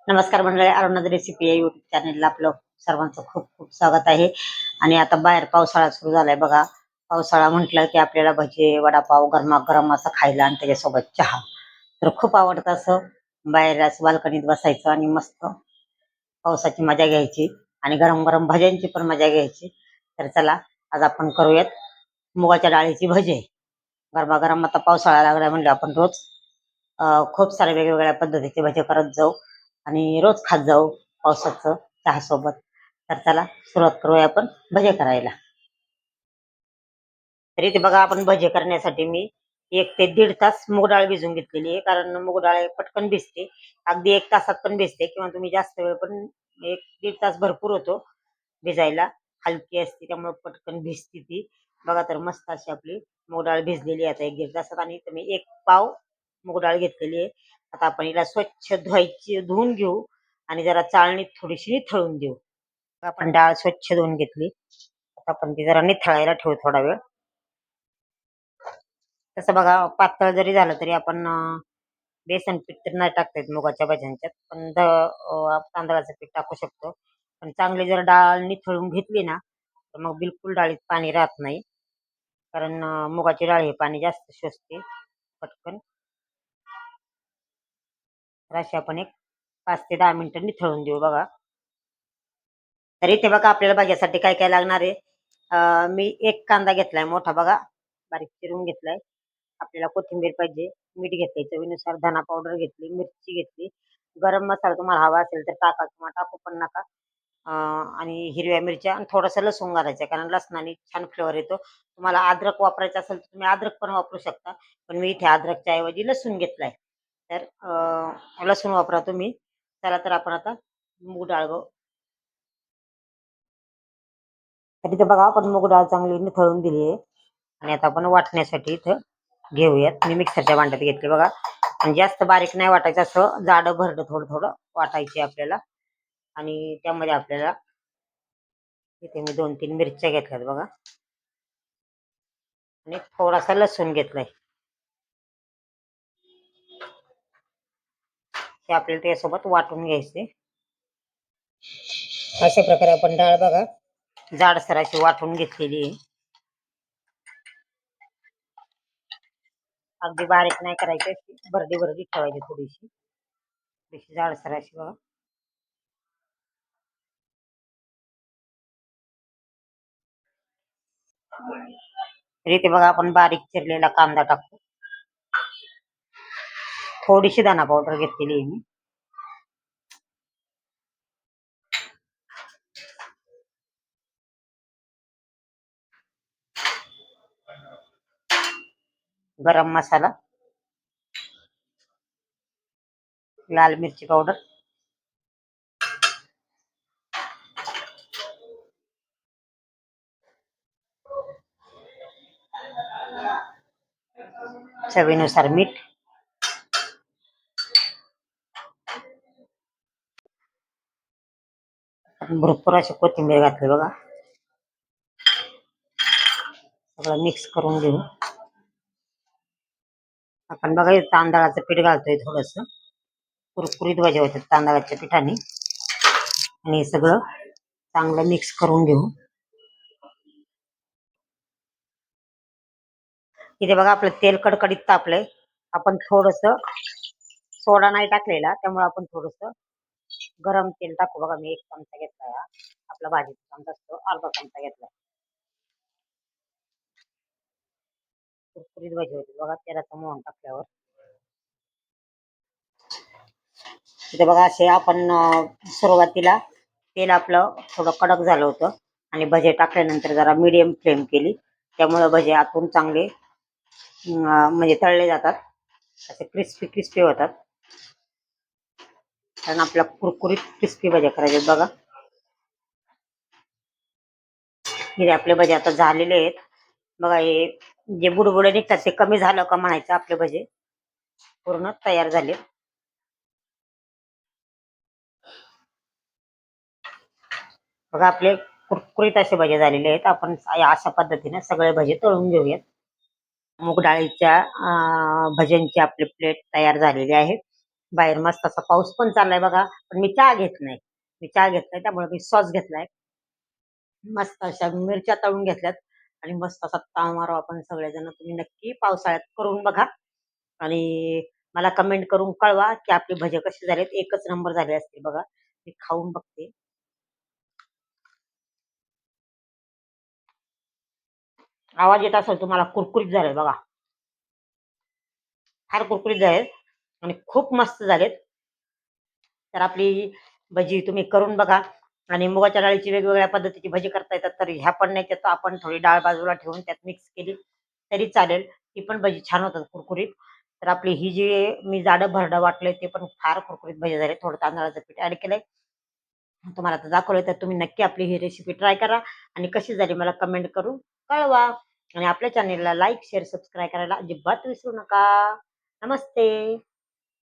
नमस्कार मंडळी, अरुणाच रेसिपी या युट्यूब चॅनलला आपलं सर्वांचं खूप खूप स्वागत आहे. आणि आता बाहेर पावसाळा सुरू झालाय बघा. पावसाळा म्हटलं की आपल्याला भजी वडापाव गरमागरम असं खायला आणि त्याच्यासोबत चहा तर खूप आवडतं. असं बाहेर असं बाल्कनीत बसायचं आणि मस्त पावसाची मजा घ्यायची आणि गरम गरम भज्यांची पण मजा घ्यायची. तर चला, आज आपण करूयात मुगाच्या डाळीची भजी. गरमागरम आता पावसाळा लागला म्हणजे आपण रोज खूप सारे वेगवेगळ्या पद्धतीचे भजे करत जाऊ आणि रोज खात जाऊ पावसाचं चहा सोबत. तर चला, सुरुवात करूया आपण भजे करायला. तर इथे बघा, आपण भजे करण्यासाठी मी 1 ते 1.5 तास मूग डाळ भिजून घेतलेली आहे. कारण मूग डाळ पटकन भिजते, अगदी 1 तासात पण भिजते किंवा तुम्ही जास्त वेळ पण 1 ते 1.5 तास भरपूर होतो भिजायला. हलकी असते त्यामुळे पटकन भिजते ती. बघा, तर मस्त अशी आपली मूग डाळ भिजलेली आहे आता 1 ते 1.5 तासात. आणि इथे मी 1 पाव मूग डाळ घेतलेली आहे. आता आपण हिला स्वच्छ धुवून घेऊ आणि जरा चाळणीत थोडीशी निथळून देऊ. आपण डाळ स्वच्छ धुवून घेतली. आता आपण ती जरा निथळायला ठेवू थोडा वेळ. तसं बघा, पातळ जरी झालं तरी आपण बेसन पीठ तर नाही टाकता येत मुगाच्या भाज्यांच्यात, पण तांदळाचं पीठ टाकू शकतो. पण चांगली जर डाळ निथळून घेतली ना, तर मग बिलकुल डाळीत पाणी राहत नाही. कारण मुगाची डाळ हे पाणी जास्त शोषते पटकन. तर अशी आपण एक 5 ते 10 मिनिटं निथळून देऊ बघा. तर इथे बघा, आपल्याला भाज्यासाठी काय काय लागणार आहे. मी 1 कांदा घेतलाय मोठा बघा, बारीक चिरून घेतलाय. आपल्याला कोथिंबीर पाहिजे, मीठ घेतलंय चवीनुसार, धना पावडर घेतली, मिरची घेतली, गरम मसाला तुम्हाला हवा असेल तर टाका किंवा टाकू पण नका. आणि हिरव्या मिरच्या आणि थोडासा लसूण घालायचा, कारण लसणाने छान फ्लेवर येतो. तुम्हाला अद्रक वापरायचं असेल तर तुम्ही अद्रक पण वापरू शकता, पण मी इथे अद्रकच्या ऐवजी लसूण घेतलाय. तर लसूण वापरा तुम्ही. चला, तर आपण आता मूग डाळ तर इथे बघा, आपण मूग डाळ चांगली निथळून दिली आहे. आणि आता आपण वाटण्यासाठी इथं घेऊयात. मी मिक्सरच्या भांड्यात घेतले बघा. आणि जास्त बारीक नाही वाटायचं, असं जाडं भरडं थोडं थोडं वाटायचे आपल्याला. आणि त्यामध्ये आपल्याला इथे मी 2-3 मिरच्या घेतल्यात बघा, आणि थोडासा लसूण घेतलाय. हे आपल्याला त्यासोबत वाटून घ्यायचे. अशा प्रकारे आपण डाळ बघा जाडसर अशी वाटून घेतलेली आहे. अगदी बारीक नाही करायची, अशी भरडी भरडी ठेवायची, थोडीशी थोडीशी जाडसर अशी बघा. तर इथे बघा, आपण बारीक चिरलेला कांदा टाकू. थोडीशी धना पावडर घेतलेली आहे मी. गरम मसाला, लाल मिरची पावडर, चवीनुसार मीठ, भरपूर अशी कोथिंबीर घातली बघा. सगळं मिक्स करून घेऊ. आपण बघा, तांदळाचं पीठ घालतोय थोडस, कुरकुरीत भाजी होते तांदळाच्या पिठाने. आणि हे सगळं चांगलं मिक्स करून घेऊ. इथे बघा, आपलं तेल कडकडीत तापलंय. आपण थोडस सोडा नाही टाकलेला, त्यामुळे आपण थोडस गरम तेल टाकू बघा. मी 1 चमचा घेतलाय, हा आपला भाजीचा चमचा असतो, अर्धा चमचा घेतलाय. कुरकुरीत भाजी होती बघा तेलाचं मोहन टाकल्यावर. इथे बघा, असे आपण सुरुवातीला तेल आपलं थोडं कडक झालं होतं आणि भजे टाकल्यानंतर जरा मीडियम फ्लेम केली, त्यामुळे भजे आतून चांगले म्हणजे तळले जातात, असे क्रिस्पी क्रिस्पी होतात. कारण आपल्या कुरकुरीत क्रिस्पी भज्या करायचे बघा. हे आपले भजे आता झालेले आहेत बघा. हे जे बुडबुडे निघतात ते कमी झालं का म्हणायचं, आपले भजे पूर्ण तयार झाले. बघा, आपले कुरकुरीत असे भजे झालेले आहेत. आपण अशा पद्धतीने सगळे भजे तळून घेऊयात. मूग डाळीच्या भज्यांची आपली प्लेट तयार झालेली आहे. बाहेर मस्त असा पाऊस पण चाललाय बघा. पण मी चहा घेत नाही. मी चहा घेत नाही त्यामुळे मी सॉस घेतलाय. मस्त अशा मिरच्या तळून घेतल्यात आणि मस्त असा ताव मारू आपण सगळेजण. तुम्ही नक्की पावसाळ्यात करून बघा आणि मला कमेंट करून कळवा की आपले भजे कसे झालेत. एकच नंबर झाले असतील बघा. मी खाऊन बघते. आवाज येत असेल तुम्हाला, कुरकुरीत झाले बघा. फार कुरकुरीत झालेत आणि खूप मस्त झालेत. तर आपली भजी तुम्ही करून बघा आणि मुगाच्या डाळीची वेगवेगळ्या पद्धतीची भजी करता येतात. तर ह्या पण नाही तर आपण थोडी डाळ बाजूला ठेवून त्यात मिक्स केली तरी चालेल. ती पण भजी छान होतात कुरकुरीत. तर आपली ही जी मी जाडं भरडं वाटलंय ते पण फार कुरकुरीत भजी झाले. थोडं तांदळाचं पीठ ॲड केलंय. तुम्हाला आता दाखवलंय तर तुम्ही नक्की आपली ही रेसिपी ट्राय करा आणि कशी झाली मला कमेंट करून कळवा. आणि आपल्या चॅनेलला लाईक, शेअर, सबस्क्राईब करायला अजिबात विसरू नका. नमस्ते.